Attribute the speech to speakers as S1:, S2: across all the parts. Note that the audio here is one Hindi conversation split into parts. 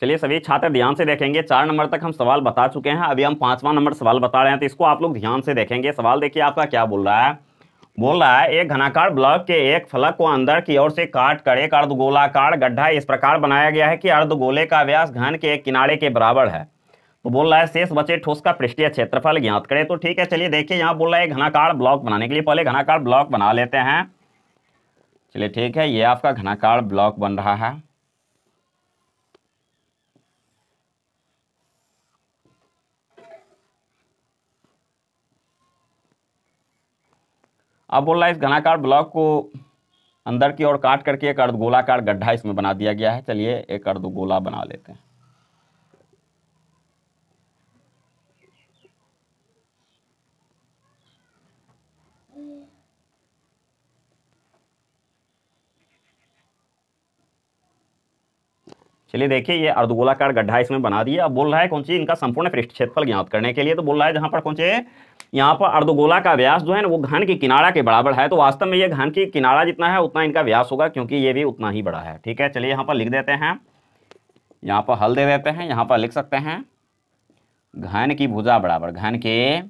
S1: चलिए सभी छात्र ध्यान से देखेंगे, 4 नंबर तक हम सवाल बता चुके हैं, अभी हम 5वां नंबर सवाल बता रहे हैं, तो इसको आप लोग ध्यान से देखेंगे। सवाल देखिए आपका क्या बोल रहा है। बोल रहा है एक घनाकार ब्लॉक के एक फलक को अंदर की ओर से काट कर एक अर्धगोलाकार गड्ढा इस प्रकार बनाया गया है कि अर्धगोले का व्यास घन के एक किनारे के बराबर है। तो बोल रहा है शेष बचे ठोस का पृष्ठीय क्षेत्रफल ज्ञात करें। तो ठीक है, चलिए देखिए यहाँ बोल रहा है घनाकार ब्लॉक बनाने के लिए पहले घनाकार ब्लॉक बना लेते हैं। चलिए ठीक है, ये आपका घनाकार ब्लॉक बन रहा है। अब बोल रहा है इस घनाकार ब्लॉक को अंदर की ओर काट करके एक अर्धगोलाकार गड्ढा इसमें बना दिया गया है। चलिए एक अर्धगोला बना लेते हैं। चलिए देखिए ये अर्धगोलाकार गड्ढा इसमें बना दिया। अब बोल रहा है कौन सी इनका संपूर्ण पृष्ठ क्षेत्रफल ज्ञात करने के लिए। तो बोल रहा है जहां पर कौन से यहाँ पर अर्धगोला का व्यास जो है ना वो घन की किनारा के बराबर है। तो वास्तव में ये घन की किनारा जितना है उतना इनका व्यास होगा, क्योंकि ये भी उतना ही बड़ा है। ठीक है, चलिए यहाँ पर लिख देते हैं, यहाँ पर हल दे देते हैं। यहाँ पर लिख सकते हैं घन की भुजा बराबर, घन के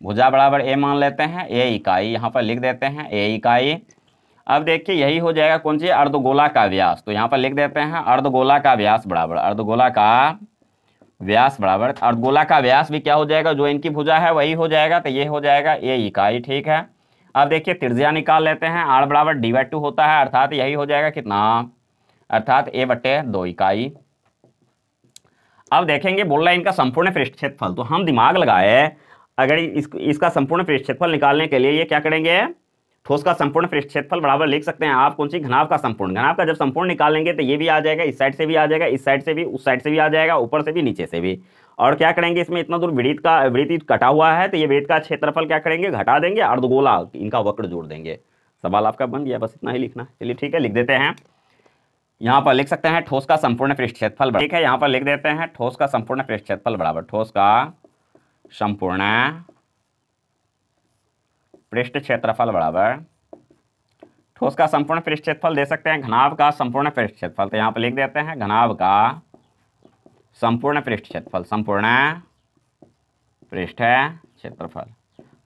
S1: भुजा बराबर ए मान लेते हैं, ए इकाई। यहाँ पर लिख देते हैं ए इकाई। अब देखिए यही हो जाएगा कौन सी अर्धगोला का व्यास। तो यहाँ पर लिख देते हैं अर्धगोला का व्यास बराबर, अर्धगोला का व्यास बराबर, अर्धगोला का व्यास भी क्या हो जाएगा, जो इनकी भुजा है वही हो जाएगा। तो ये हो जाएगा ए इकाई। ठीक है, अब देखिए त्रिज्या निकाल लेते हैं, आर बराबर d/2 होता है, अर्थात यही हो जाएगा कितना, अर्थात a/2 इकाई। अब देखेंगे बोल रहा है इनका संपूर्ण पृष्ठ क्षेत्रफल। तो हम दिमाग लगाए, अगर इसका संपूर्ण पृष्ठ क्षेत्रफल निकालने के लिए ये क्या करेंगे, ठोस का संपूर्ण पृष्ठ क्षेत्रफल बराबर लिख सकते हैं आप कौन सी, घनाभ का संपूर्ण। घनाभ का जब संपूर्ण निकालेंगे तो ये भी आ जाएगा, इस साइड से भी आ जाएगा, इस साइड से भी, उस साइड से भी आ जाएगा, ऊपर से भी नीचे से भी। और क्या करेंगे इसमें इतना दूर वृत्त कटा हुआ है, तो ये वृत्त का क्षेत्रफल क्या करेंगे, घटा देंगे, अर्धगोला इनका वक्र जोड़ देंगे। सवाल आपका बन गया, बस इतना ही लिखना। चलिए ठीक है, लिख देते हैं। यहाँ पर लिख सकते हैं ठोस का संपूर्ण पृष्ठ क्षेत्रफल। ठीक है, यहाँ पर लिख देते हैं ठोस का संपूर्ण पृष्ठ क्षेत्रफल बराबर, ठोस का संपूर्ण पृष्ठ क्षेत्रफल बराबर, ठोस का संपूर्ण पृष्ठ क्षेत्रफल दे सकते हैं घनाभ का संपूर्ण पृष्ठ क्षेत्रफल। तो यहाँ पर लिख देते हैं घनाभ का संपूर्ण पृष्ठ क्षेत्रफल, संपूर्ण पृष्ठ क्षेत्रफल।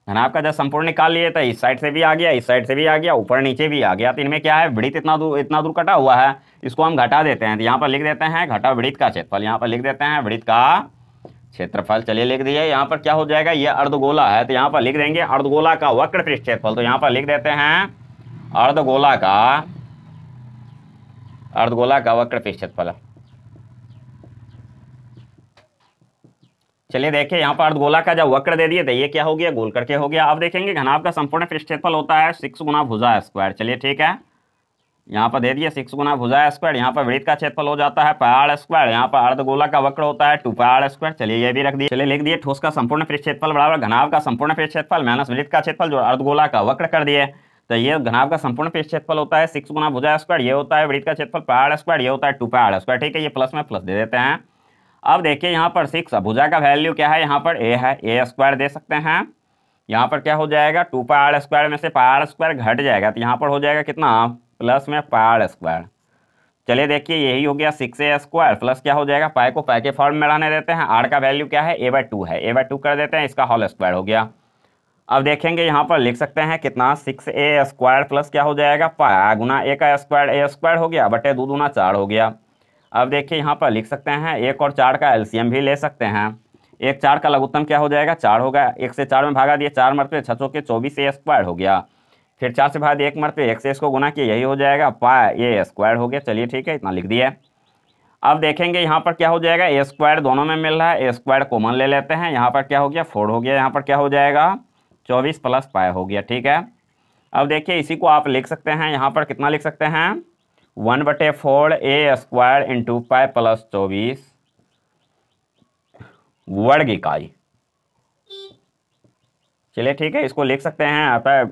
S1: घनाभ का जब संपूर्ण निकाल लिए तो इस साइड से भी आ गया, इस साइड से भी आ गया, ऊपर नीचे भी आ गया। तो इनमें क्या है, वृत्त इतना दूर कटा हुआ है, इसको हम घटा देते हैं। तो यहाँ पर लिख देते हैं घटा वृत्त का क्षेत्रफल, यहाँ पर लिख देते हैं वृत्त का क्षेत्रफल। चलिए लिख दिए। यहाँ पर क्या हो जाएगा, ये अर्धगोला है, तो यहाँ पर लिख देंगे अर्धगोला का वक्र पृष्ठ क्षेत्रफल। तो यहाँ पर लिख देते हैं अर्धगोला का वक्र पृष्ठ क्षेत्रफल। चलिए देखिए यहाँ पर अर्धगोला का जब वक्र दे दिए तो ये क्या हो गया, गोल करके हो गया। अब देखेंगे घनाभ का संपूर्ण पृष्ठ क्षेत्रफल होता है 6 गुना भुजा स्क्वायर। चलिए ठीक है, यहाँ पर दे दिए 6 गुना भुजा स्क्वायर। यहाँ पर वृत्त का क्षेत्रफल हो जाता है पार स्क्वायर। यहाँ पर अर्धगोला का वक्र होता है 2 पार स्क्वायर। चलिए ये भी रख दिए। चलिए लिख दिए ठोस का संपूर्ण पृष्ठ क्षेत्रफल बराबर घनाभ का संपूर्ण पृष्ठ क्षेत्रफल माइनस वृत्त का क्षेत्रफल जो अर्धगोला का वक्र कर दिए। तो ये घनाभ का संपूर्ण पृष्ठ क्षेत्रफल होता है 6 गुना भुजा स्क्वायर, ये होता है वृत्त का क्षेत्रफल पार स्क्वायर, ये होता है 2 पार स्क्वायर। ठीक है, ये प्लस में प्लस दे देते हैं। अब देखिए यहाँ पर 6 भुजा का वैल्यू क्या है, यहाँ पर ए है, ए स्क्वायर दे सकते हैं। यहाँ पर क्या हो जाएगा, 2 पार स्क्वायर में से पार स्क्वायर घट जाएगा, तो यहाँ पर हो जाएगा कितना, प्लस में पार स्क्वायर। चलिए देखिए यही हो गया 6a स्क्वायर प्लस क्या हो जाएगा, पाई को पाई के फॉर्म में रहने देते हैं। आर का वैल्यू क्या है, a/2 है, a/2 कर देते हैं, इसका होल स्क्वायर हो गया। अब देखेंगे यहाँ पर लिख सकते हैं कितना, 6a स्क्वायर प्लस क्या हो जाएगा, पाई गुना a का स्क्वायर, a स्क्वायर हो गया, बटे 2 दूना 4 हो गया। अब देखिए यहाँ पर लिख सकते हैं 1 और 4 का एलसीएम भी ले सकते हैं। 1 4 का लघुत्तम क्या हो जाएगा, 4 होगा। 1 से 4 में भागा दिए, 4 मरते 6 के 24a स्क्वायर हो गया। फिर 4 से भाग 1 मरते 1 से इसको गुना किया, यही हो जाएगा पाई a स्क्वायर हो गया। चलिए ठीक है, इतना लिख दिए। अब देखेंगे यहाँ पर क्या हो जाएगा, a स्क्वायर दोनों में मिल रहा है, a स्क्वायर कॉमन ले लेते हैं। यहाँ पर क्या हो गया, 4 हो गया। यहाँ पर क्या हो जाएगा, 24 प्लस पाई हो गया। ठीक है, अब देखिए इसी को आप लिख सकते हैं, यहाँ पर कितना लिख सकते हैं, 1/4 a square into pi plus 24 वर्ग इकाई। चलिए ठीक है, इसको लिख सकते हैं, आता है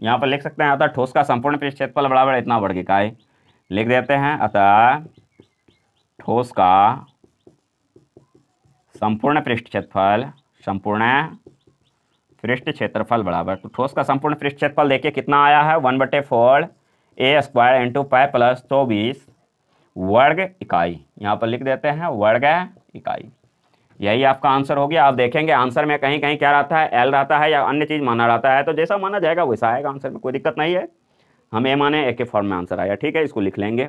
S1: यहाँ पर लिख सकते हैं, अतः ठोस का संपूर्ण पृष्ठ क्षेत्रफल बराबर इतना वर्ग इकाई लिख देते हैं। अतः ठोस का संपूर्ण पृष्ठ क्षेत्रफल, संपूर्ण पृष्ठ क्षेत्रफल बराबर, तो ठोस का संपूर्ण पृष्ठ क्षेत्रफल देखिए कितना आया है, 1/4 a square into pi plus 24 वर्ग इकाई, यहाँ पर लिख देते हैं वर्ग इकाई। यही आपका आंसर हो गया। आप देखेंगे आंसर में कहीं कहीं क्या रहता है, एल रहता है या अन्य चीज़ माना रहता है, तो जैसा माना जाएगा वैसा आएगा आंसर में, कोई दिक्कत नहीं है। हम ए माने ए के फॉर्म में आंसर आया, ठीक है, इसको लिख लेंगे।